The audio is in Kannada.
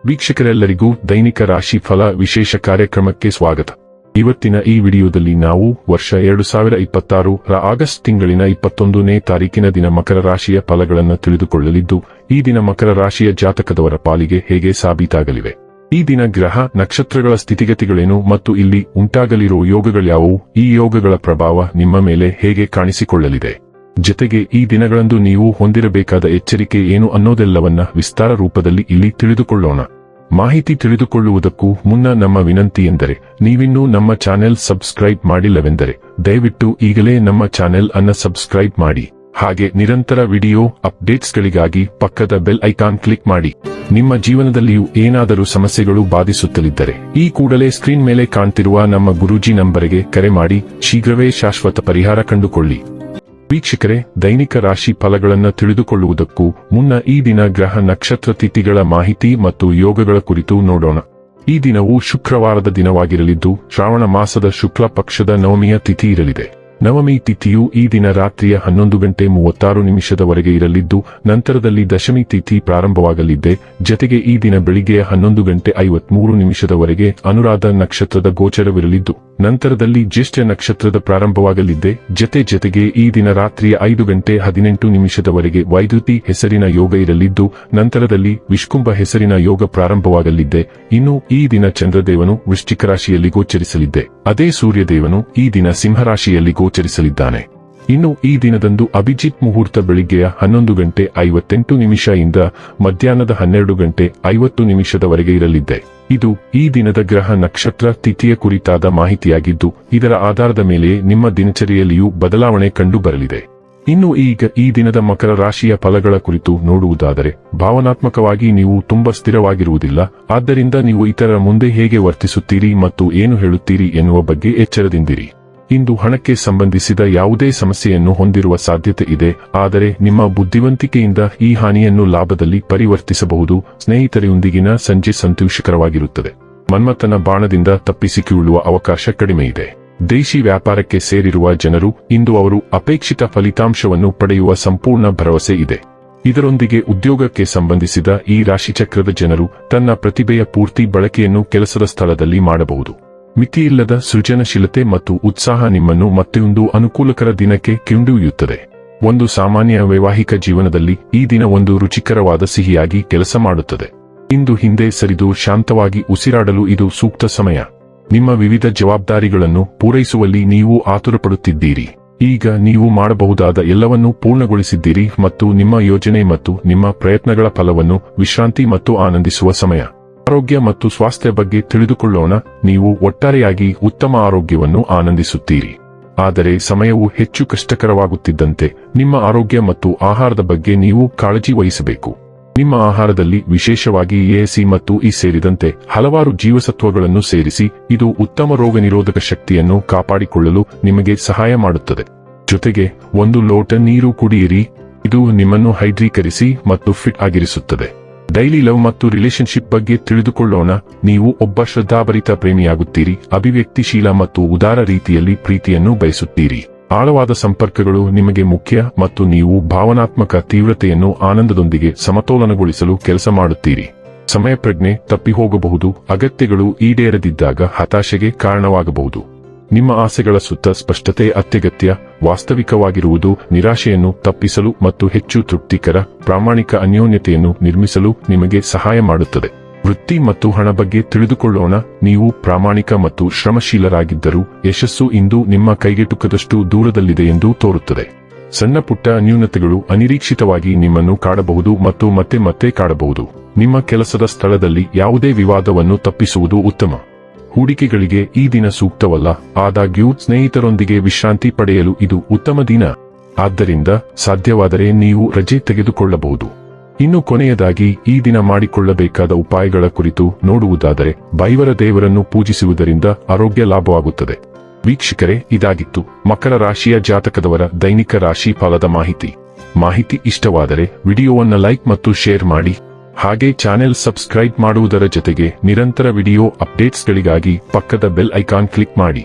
ವೀಕ್ಷಕರೆಲ್ಲರಿಗೂ ದೈನಿಕ ರಾಶಿ ಫಲ ವಿಶೇಷ ಕಾರ್ಯಕ್ರಮಕ್ಕೆ ಸ್ವಾಗತ. ಇವತ್ತಿನ ಈ ವಿಡಿಯೋದಲ್ಲಿ ನಾವು ವರ್ಷ 2026 ರ ಆಗಸ್ಟ್ ತಿಂಗಳಿನ 21ನೇ ತಾರೀಕಿನ ದಿನ ಮಕರ ರಾಶಿಯ ಫಲಗಳನ್ನು ತಿಳಿದುಕೊಳ್ಳಲಿದ್ದು, ಈ ದಿನ ಮಕರ ರಾಶಿಯ ಜಾತಕದವರ ಪಾಲಿಗೆ ಹೇಗೆ ಸಾಬೀತಾಗಲಿವೆ, ಈ ದಿನ ಗ್ರಹ ನಕ್ಷತ್ರಗಳ ಸ್ಥಿತಿಗತಿಗಳೇನು ಮತ್ತು ಇಲ್ಲಿ ಉಂಟಾಗಲಿರುವ ಯೋಗಗಳ್ಯಾವುವು, ಈ ಯೋಗಗಳ ಪ್ರಭಾವ ನಿಮ್ಮ ಮೇಲೆ ಹೇಗೆ ಕಾಣಿಸಿಕೊಳ್ಳಲಿದೆ, ಜೊತೆಗೆ ಈ ದಿನಗಳಂದು ನೀವು ಹೊಂದಿರಬೇಕಾದ ಎಚ್ಚರಿಕೆ ಏನು ಅನ್ನೋದೆಲ್ಲವನ್ನ ವಿಸ್ತಾರ ರೂಪದಲ್ಲಿ ಇಲ್ಲಿ ತಿಳಿದುಕೊಳ್ಳೋಣ. ಮಾಹಿತಿ ತಿಳಿದುಕೊಳ್ಳುವುದಕ್ಕೂ ಮುನ್ನ ನಮ್ಮ ವಿನಂತಿ ಎಂದರೆ, ನೀವಿನ್ನೂ ನಮ್ಮ ಚಾನೆಲ್ ಸಬ್ಸ್ಕ್ರೈಬ್ ಮಾಡಿಲ್ಲವೆಂದರೆ ದಯವಿಟ್ಟು ಈಗಲೇ ನಮ್ಮ ಚಾನೆಲ್ ಅನ್ನ ಸಬ್ಸ್ಕ್ರೈಬ್ ಮಾಡಿ. ಹಾಗೆ ನಿರಂತರ ವಿಡಿಯೋ ಅಪ್ಡೇಟ್ಸ್ಗಳಿಗಾಗಿ ಪಕ್ಕದ ಬೆಲ್ ಐಕಾನ್ ಕ್ಲಿಕ್ ಮಾಡಿ. ನಿಮ್ಮ ಜೀವನದಲ್ಲಿಯೂ ಏನಾದರೂ ಸಮಸ್ಯೆಗಳು ಬಾಧಿಸುತ್ತಲಿದ್ದರೆ ಈ ಕೂಡಲೇ ಸ್ಕ್ರೀನ್ ಮೇಲೆ ಕಾಣ್ತಿರುವ ನಮ್ಮ ಗುರೂಜಿ ನಂಬರಿಗೆ ಕರೆ ಮಾಡಿ ಶೀಘ್ರವೇ ಶಾಶ್ವತ ಪರಿಹಾರ ಕಂಡುಕೊಳ್ಳಿ. ವೀಕ್ಷಕರೇ, ದೈನಿಕ ರಾಶಿ ಫಲಗಳನ್ನು ತಿಳಿದುಕೊಳ್ಳುವುದಕ್ಕೂ ಮುನ್ನ ಈ ದಿನ ಗ್ರಹ ನಕ್ಷತ್ರ ತಿಥಿಗಳ ಮಾಹಿತಿ ಮತ್ತು ಯೋಗಗಳ ಕುರಿತು ನೋಡೋಣ. ಈ ದಿನವು ಶುಕ್ರವಾರದ ದಿನವಾಗಿರಲಿದ್ದು, ಶ್ರಾವಣ ಮಾಸದ ಶುಕ್ಲ ಪಕ್ಷದ ನವಮಿಯ ತಿಥಿ ಇರಲಿದೆ. ನವಮಿ ತಿಥಿಯು ಈ ದಿನ ರಾತ್ರಿಯ 11:36 ಇರಲಿದ್ದು, ನಂತರದಲ್ಲಿ ದಶಮಿ ತಿಥಿ ಪ್ರಾರಂಭವಾಗಲಿದೆ. ಜತೆಗೆ ಈ ದಿನ ಬೆಳಿಗ್ಗೆ 11:53 ಅನುರಾಧ ನಕ್ಷತ್ರದ ಗೋಚರವಿರಲಿದ್ದು, ನಂತರದಲ್ಲಿ ಜ್ಯೇಷ್ಠ ನಕ್ಷತ್ರದ ಪ್ರಾರಂಭವಾಗಲಿದೆ. ಜತೆಗೆ ಈ ದಿನ ರಾತ್ರಿಯ 5:18 ವೈದ್ಯುತಿ ಹೆಸರಿನ ಯೋಗ ಇರಲಿದ್ದು, ನಂತರದಲ್ಲಿ ವಿಷ್ಕುಂಭ ಹೆಸರಿನ ಯೋಗ ಪ್ರಾರಂಭವಾಗಲಿದೆ. ಇನ್ನು ಈ ದಿನ ಚಂದ್ರದೇವನು ವೃಶ್ಚಿಕ ರಾಶಿಯಲ್ಲಿ ಗೋಚರಿಸಲಿದೆ. ಅದೇ ಸೂರ್ಯದೇವನು ಈ ದಿನ ಸಿಂಹರಾಶಿಯಲ್ಲಿ ಗೋಚರಿಸಲಿದ್ದಾನೆ. ಇನ್ನು ಈ ದಿನದಂದು ಅಭಿಜಿತ್ ಮುಹೂರ್ತ ಬೆಳಿಗ್ಗೆಯ 11:58 ಇಂದ ಮಧ್ಯಾಹ್ನದ 12:50 ಇರಲಿದೆ. ಇದು ಈ ದಿನದ ಗ್ರಹ ನಕ್ಷತ್ರ ತಿಥಿಯ ಕುರಿತಾದ ಮಾಹಿತಿಯಾಗಿದ್ದು, ಇದರ ಆಧಾರದ ಮೇಲೆ ನಿಮ್ಮ ದಿನಚರಿಯಲ್ಲಿಯೂ ಬದಲಾವಣೆ ಕಂಡು ಬರಲಿದೆ. ಇನ್ನು ಈಗ ಈ ದಿನದ ಮಕರ ರಾಶಿಯ ಫಲಗಳ ಕುರಿತು ನೋಡುವುದಾದರೆ, ಭಾವನಾತ್ಮಕವಾಗಿ ನೀವು ತುಂಬಾ ಸ್ಥಿರವಾಗಿರುವುದಿಲ್ಲ. ಆದ್ದರಿಂದ ನೀವು ಇತರರ ಮುಂದೆ ಹೇಗೆ ವರ್ತಿಸುತ್ತೀರಿ ಮತ್ತು ಏನು ಹೇಳುತ್ತೀರಿ ಎನ್ನುವ ಬಗ್ಗೆ ಎಚ್ಚರದಿಂದಿರಿ. ಇಂದು ಹಣಕ್ಕೆ ಸಂಬಂಧಿಸಿದ ಯಾವುದೇ ಸಮಸ್ಯೆಯನ್ನು ಹೊಂದಿರುವ ಸಾಧ್ಯತೆ ಇದೆ, ಆದರೆ ನಿಮ್ಮ ಬುದ್ಧಿವಂತಿಕೆಯಿಂದ ಈ ಹಾನಿಯನ್ನು ಲಾಭದಲ್ಲಿ ಪರಿವರ್ತಿಸಬಹುದು. ಸ್ನೇಹಿತರೊಂದಿಗಿನ ಸಂಜೆ ಸಂತೋಷಕರವಾಗಿರುತ್ತದೆ. ಮನ್ಮಥನ ಬಾಣದಿಂದ ತಪ್ಪಿಸಿಕೊಳ್ಳುವ ಅವಕಾಶ ಕಡಿಮೆ ಇದೆ. ದೇಶಿ ವ್ಯಾಪಾರಕ್ಕೆ ಸೇರಿರುವ ಜನರು ಇಂದು ಅವರು ಅಪೇಕ್ಷಿತ ಫಲಿತಾಂಶವನ್ನು ಪಡೆಯುವ ಸಂಪೂರ್ಣ ಭರವಸೆ ಇದೆ. ಇದರೊಂದಿಗೆ ಉದ್ಯೋಗಕ್ಕೆ ಸಂಬಂಧಿಸಿದ ಈ ರಾಶಿಚಕ್ರದ ಜನರು ತನ್ನ ಪ್ರತಿಭೆಯ ಪೂರ್ತಿ ಬಳಕೆಯನ್ನು ಕೆಲಸದ ಸ್ಥಳದಲ್ಲಿ ಮಾಡಬಹುದು. ಮಿತಿಯಿಲ್ಲದ ಸೃಜನಶೀಲತೆ ಮತ್ತು ಉತ್ಸಾಹ ನಿಮ್ಮನ್ನು ಮತ್ತೊಂದು ಅನುಕೂಲಕರ ದಿನಕ್ಕೆ ಕೊಂಡೊಯ್ಯುತ್ತದೆ. ಒಂದು ಸಾಮಾನ್ಯ ವೈವಾಹಿಕ ಜೀವನದಲ್ಲಿ ಈ ದಿನ ಒಂದು ರುಚಿಕರವಾದ ಸಿಹಿಯಾಗಿ ಕೆಲಸ ಮಾಡುತ್ತದೆ. ಇಂದು ಹಿಂದೆ ಸರಿದು ಶಾಂತವಾಗಿ ಉಸಿರಾಡಲು ಇದು ಸೂಕ್ತ ಸಮಯ. ನಿಮ್ಮ ವಿವಿಧ ಜವಾಬ್ದಾರಿಗಳನ್ನು ಪೂರೈಸುವಲ್ಲಿ ನೀವು ಆತುರಪಡುತ್ತಿದ್ದೀರಿ. ಈಗ ನೀವು ಮಾಡಬಹುದಾದ ಎಲ್ಲವನ್ನೂ ಪೂರ್ಣಗೊಳಿಸಿದ್ದೀರಿ ಮತ್ತು ನಿಮ್ಮ ಯೋಜನೆ ಮತ್ತು ನಿಮ್ಮ ಪ್ರಯತ್ನಗಳ ಫಲವನ್ನು ವಿಶ್ರಾಂತಿ ಮತ್ತು ಆನಂದಿಸುವ ಸಮಯ. ಆರೋಗ್ಯ ಮತ್ತು ಸ್ವಾಸ್ಥ್ಯ ಬಗ್ಗೆ ತಿಳಿದುಕೊಳ್ಳೋಣ. ನೀವು ಒಟ್ಟಾರೆಯಾಗಿ ಉತ್ತಮ ಆರೋಗ್ಯವನ್ನು ಆನಂದಿಸುತ್ತೀರಿ. ಆದರೆ ಸಮಯವು ಹೆಚ್ಚು ಕಷ್ಟಕರವಾಗುತ್ತಿದ್ದಂತೆ ನಿಮ್ಮ ಆರೋಗ್ಯ ಮತ್ತು ಆಹಾರದ ಬಗ್ಗೆ ನೀವು ಕಾಳಜಿ ವಹಿಸಬೇಕು. ನಿಮ್ಮ ಆಹಾರದಲ್ಲಿ ವಿಶೇಷವಾಗಿ ಎಸಿ ಮತ್ತು ಇ ಸೇರಿದಂತೆ ಹಲವಾರು ಜೀವಸತ್ವಗಳನ್ನು ಸೇರಿಸಿ, ಇದು ಉತ್ತಮ ರೋಗ ನಿರೋಧಕ ಶಕ್ತಿಯನ್ನು ಕಾಪಾಡಿಕೊಳ್ಳಲು ನಿಮಗೆ ಸಹಾಯ ಮಾಡುತ್ತದೆ. ಜೊತೆಗೆ 1 ಲೋಟ ನೀರು ಕುಡಿಯಿರಿ. ಇದು ನಿಮ್ಮನ್ನು ಹೈಡ್ರೀಕರಿಸಿ ಮತ್ತು ಫಿಟ್ ಆಗಿರಿಸುತ್ತದೆ. ಡೈಲಿ ಲವ್ ಮತ್ತು ರಿಲೇಶನ್ಶಿಪ್ ಬಗ್ಗೆ ತಿಳಿದುಕೊಳ್ಳೋಣ. ನೀವು ಒಬ್ಬ ಶ್ರದ್ಧಾಭರಿತ ಪ್ರೇಮಿಯಾಗುತ್ತೀರಿ. ಅಭಿವ್ಯಕ್ತಿಶೀಲ ಮತ್ತು ಉದಾರ ರೀತಿಯಲ್ಲಿ ಪ್ರೀತಿಯನ್ನು ಬಯಸುತ್ತೀರಿ. ಆಳವಾದ ಸಂಪರ್ಕಗಳು ನಿಮಗೆ ಮುಖ್ಯ ಮತ್ತು ನೀವು ಭಾವನಾತ್ಮಕ ತೀವ್ರತೆಯನ್ನು ಆನಂದದೊಂದಿಗೆ ಸಮತೋಲನಗೊಳಿಸಲು ಕೆಲಸ ಮಾಡುತ್ತೀರಿ. ಸಮಯ ಪ್ರಜ್ಞೆ ತಪ್ಪಿಹೋಗಬಹುದು. ಅಗತ್ಯಗಳು ಈಡೇರದಿದ್ದಾಗ ಹತಾಶೆಗೆ ಕಾರಣವಾಗಬಹುದು. ನಿಮ್ಮ ಆಸೆಗಳ ಸುತ್ತ ಸ್ಪಷ್ಟತೆ ಅತ್ಯಗತ್ಯ. ವಾಸ್ತವಿಕವಾಗಿರುವುದು ನಿರಾಶೆಯನ್ನು ತಪ್ಪಿಸಲು ಮತ್ತು ಹೆಚ್ಚು ತೃಪ್ತಿಕರ ಪ್ರಾಮಾಣಿಕ ಅನ್ಯೋನ್ಯತೆಯನ್ನು ನಿರ್ಮಿಸಲು ನಿಮಗೆ ಸಹಾಯ ಮಾಡುತ್ತದೆ. ವೃತ್ತಿ ಮತ್ತು ಹಣ ಬಗ್ಗೆ ತಿಳಿದುಕೊಳ್ಳೋಣ. ನೀವು ಪ್ರಾಮಾಣಿಕ ಮತ್ತು ಶ್ರಮಶೀಲರಾಗಿದ್ದರೂ ಯಶಸ್ಸು ಇಂದು ನಿಮ್ಮ ಕೈಗೆಟುಕದಷ್ಟು ದೂರದಲ್ಲಿದೆ ಎಂದು ತೋರುತ್ತದೆ. ಸಣ್ಣ ಪುಟ್ಟ ನ್ಯೂನತೆಗಳು ಅನಿರೀಕ್ಷಿತವಾಗಿ ನಿಮ್ಮನ್ನು ಕಾಡಬಹುದು ಮತ್ತು ಮತ್ತೆ ಕಾಡಬಹುದು. ನಿಮ್ಮ ಕೆಲಸದ ಸ್ಥಳದಲ್ಲಿ ಯಾವುದೇ ವಿವಾದವನ್ನು ತಪ್ಪಿಸುವುದು ಉತ್ತಮ. ಹೂಡಿಕೆಗಳಿಗೆ ಈ ದಿನ ಸೂಕ್ತವಲ್ಲ. ಆದಾಗ್ಯೂ ಸ್ನೇಹಿತರೊಂದಿಗೆ ವಿಶ್ರಾಂತಿ ಪಡೆಯಲು ಇದು ಉತ್ತಮ ದಿನ. ಆದ್ದರಿಂದ ಸಾಧ್ಯವಾದರೆ ನೀವು ರಜೆ ತೆಗೆದುಕೊಳ್ಳಬಹುದು. ಇನ್ನು ಕೊನೆಯದಾಗಿ ಈ ದಿನ ಮಾಡಿಕೊಳ್ಳಬೇಕಾದ ಉಪಾಯಗಳ ಕುರಿತು ನೋಡುವುದಾದರೆ, ಬೈವರ ದೇವರನ್ನು ಪೂಜಿಸುವುದರಿಂದ ಆರೋಗ್ಯ ಲಾಭವಾಗುತ್ತದೆ. ವೀಕ್ಷಕರೇ, ಇದಾಗಿತ್ತು ಮಕರ ರಾಶಿಯ ಜಾತಕದವರ ದೈನಿಕ ರಾಶಿ ಫಲದ ಮಾಹಿತಿ ಇಷ್ಟವಾದರೆ ವಿಡಿಯೋವನ್ನು ಲೈಕ್ ಮತ್ತು ಶೇರ್ ಮಾಡಿ. ಹಾಗೆ ಚಾನೆಲ್ ಸಬ್ಸ್ಕ್ರೈಬ್ ಮಾಡುವುದರ ಜೊತೆಗೆ ನಿರಂತರ ವಿಡಿಯೋ ಅಪ್ಡೇಟ್ಸ್ಗಳಿಗಾಗಿ ಪಕ್ಕದ ಬೆಲ್ ಐಕಾನ್ ಕ್ಲಿಕ್ ಮಾಡಿ.